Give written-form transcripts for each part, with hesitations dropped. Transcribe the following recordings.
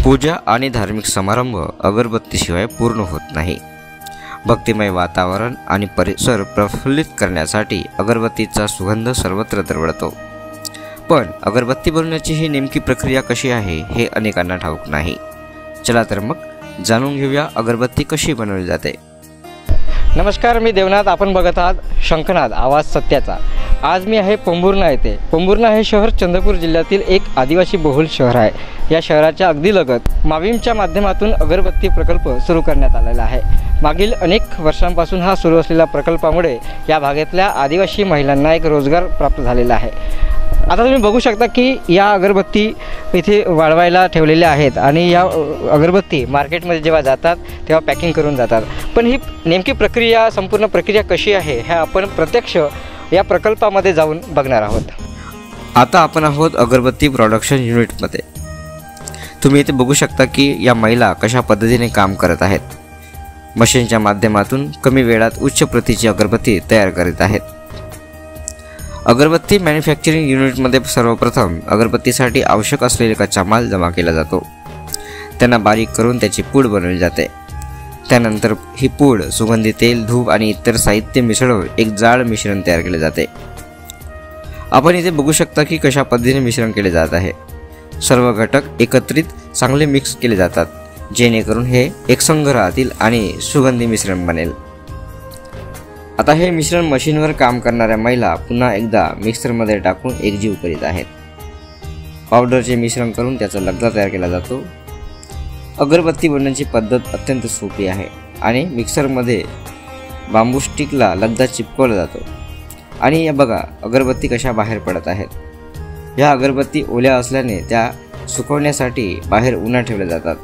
पूजा आणि धार्मिक समारंभ अगरबत्तीशिवाय पूर्ण होत नाही। भक्तिमय वातावरण आणि परिसर प्रफुल्लित करण्यासाठी अगरबत्तीचा सुगंध सर्वत्र दरवळतो। पण अगरबत्ती बनवण्याची ही नेमकी प्रक्रिया कशी आहे हे अनेकांना ठाऊक नाही। चला तर मग जाणून घेऊया अगरबत्ती कशी बनवली जाते। नमस्कार, मी देवनाथ। आपण बघत आहात शंखनाद आवाज सत्याचा। आज मी आहे पोंभुर्णा येथे। पोंभुर्णा हे शहर चंद्रपूर जिल्ह्यातील एक आदिवासी बहुल शहर आहे। या शहराच्या अगदी लगत माविमच्या माध्यमातून अगरबत्ती प्रकल्प सुरू करण्यात आलेला आहे। मागील अनेक वर्षांपासून हा सुरू असलेल्या प्रकल्पामुळे या भागातल्या आदिवासी महिलांना एक रोजगार प्राप्त झालेला आहे। आता तुम्ही बघू शकता की या अगरबत्ती इथे वाळवायला ठेवलेल्या आहेत आणि या अगरबत्ती मार्केटमध्ये जेव्हा जातात तेव्हा पॅकिंग करून जातात। पण ही नेमकी प्रक्रिया, संपूर्ण प्रक्रिया कशी आहे हे आपण प्रत्यक्ष या प्रकल्पामध्ये जाऊन बघणार आहोत। आता आपण आहोत अगरबत्ती प्रोडक्शन युनिटमध्ये। तुम्ही इथे बघू शकता की या महिला कशा पद्धतीने काम करत आहेत। मशीनच्या माध्यमातून कमी वेळात उच्च प्रतीची अगरबत्ती तयार करीत आहेत। अगरबत्ती मॅन्युफॅक्चरिंग युनिटमध्ये सर्वप्रथम अगरबत्तीसाठी आवश्यक असलेले कच्चा माल जमा केला जातो। त्यांना बारीक करून त्याची पूड बनवली जाते। त्यानंतर ही पूड सुगंधी तेल, धूप आणि इतर साहित्य मिसळून एक जाड मिश्रण तयार केले जाते। आपण इथे बघू शकता की कशा पद्धतीने मिश्रण केले जात आहे। सर्व घटक एकत्रित चांगले मिक्स केले जातात, जेणेकरून हे एकसंघ राहतील आणि सुगंधी मिश्रण बनेल। आता हे मिश्रण मशीनवर काम करणाऱ्या महिला पुन्हा एकदा मिक्सरमध्ये टाकून एकजीव करीत आहेत। पावडरचे मिश्रण करून त्याचा लगदा तयार केला जातो। अगरबत्ती बनवण्याची पद्धत अत्यंत सोपी आहे आणि मिक्सरमध्ये बांबू स्टिकला लगदा चिपकवला जातो आणि या बघा अगरबत्ती कशा बाहेर पडत आहेत। या अगरबत्ती ओल्या असल्याने त्या सुकवण्यासाठी बाहेर उन्हात ठेवल्या जातात।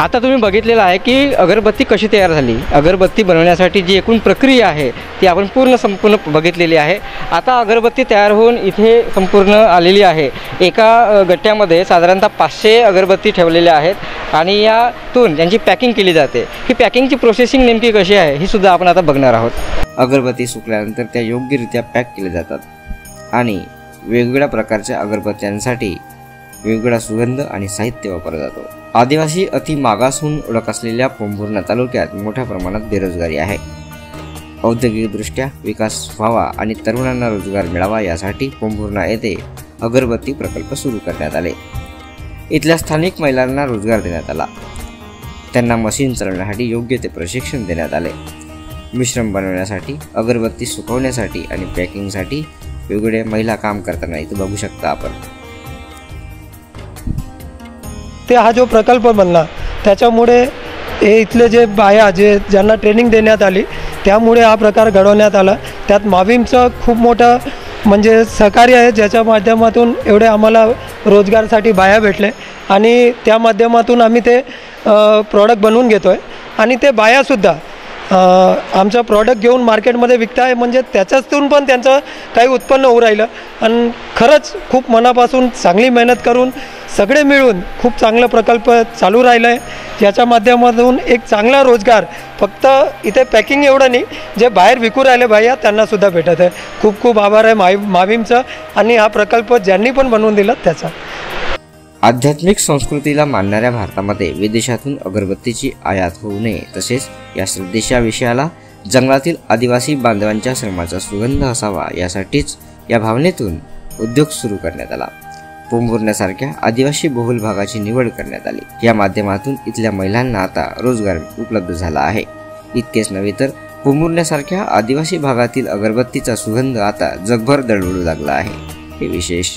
आता तुम्ही बघितलेलं आहे की अगरबत्ती कशी तयार झाली। अगरबत्ती बनवण्यासाठी जी एकूण प्रक्रिया आहे ती आपण संपूर्ण बघितलेली आहे। आता अगरबत्ती तयार होऊन इथे संपूर्ण आलेली आहे। एका गट्ट्यामध्ये साधारणतः 500 अगरबत्ती ठेवलेल्या आहेत आणि यातून त्यांची पॅकिंग केली जाते। ही पॅकिंगची प्रोसेसिंग नेमकी कशी आहे ही सुद्धा आपण आता बघणार आहोत। अगरबत्ती सुकल्यानंतर त्या योग्यरित्या पॅक केल्या जातात आणि वेगवेगळ्या प्रकारच्या अगरबत्त्यांसाठी वेगवेगळा सुगंध आणि साहित्य वापरला जातो। आदिवासी अति मागास म्हणून ओळख असलेल्या पोंभुर्णा तालुक्यात मोठ्या प्रमाणात बेरोजगारी आहे। औद्योगिकदृष्ट्या विकास व्हावा आणि तरुणांना रोजगार मिळावा यासाठी पोंभुर्णा येथे अगरबत्ती प्रकल्प सुरू करण्यात आले। इथल्या स्थानिक महिलांना रोजगार देण्यात आला। त्यांना मशीन चालवण्यासाठी योग्य ते प्रशिक्षण देण्यात आले। मिश्रण बनवण्यासाठी, अगरबत्ती सुकवण्यासाठी आणि पॅकिंगसाठी वेगवेगळे महिला काम करताना इथे बघू शकता आपण। ते हा जो प्रकल्प बनला त्याच्यामुळे हे इथले जे बाया ज्यांना ट्रेनिंग देण्यात आली त्यामुळे हा प्रकार घडवण्यात आला। त्यात माविमचं खूप मोठं म्हणजे सहकार्य आहे, ज्याच्या माध्यमातून एवढे आम्हाला रोजगारसाठी बाया भेटले आणि त्या माध्यमातून आम्ही ते प्रॉडक्ट बनवून घेतो आहे आणि ते बायासुद्धा आमचं प्रॉडक्ट घेऊन मार्केटमध्ये विकताय, म्हणजे त्याच्यातून पण त्यांचं काही उत्पन्न होऊ राहिलं आणि खरंच खूप मनापासून चांगली मेहनत करून सगळे मिळून खूप चांगला प्रकल्प चालू राहिला आहे। याच्या माध्यमातून एक चांगला रोजगार फक्त इथे पॅकिंग एवढं नाही, जे बाहेर विकू राहिले बाया त्यांनासुद्धा भेटत आहे। खूप खूप आभार आहे माविमचं आणि हा प्रकल्प ज्यांनी पण बनवून दिला त्याचा। आध्यात्मिक संस्कृतीला मानणाऱ्या भारतामध्ये विदेशातून अगरबत्तीची आयात होऊ नये, तसेच या श्रद्धेच्या विषयाला जंगलातील आदिवासी बांधवांच्या श्रमाचा सुगंध असावा यासाठीच या भावनेतून उद्योग सुरू करण्यात आला। पोंभुर्ण्यासारख्या आदिवासी बहुल भागाची निवड करण्यात आली। या माध्यमातून इथल्या महिलांना आता रोजगार उपलब्ध झाला आहे। इतकेच नव्हे तर पोंभुर्ण्यासारख्या आदिवासी भागातील अगरबत्तीचा सुगंध आता जगभर दरवळू लागला आहे। हे विशेष।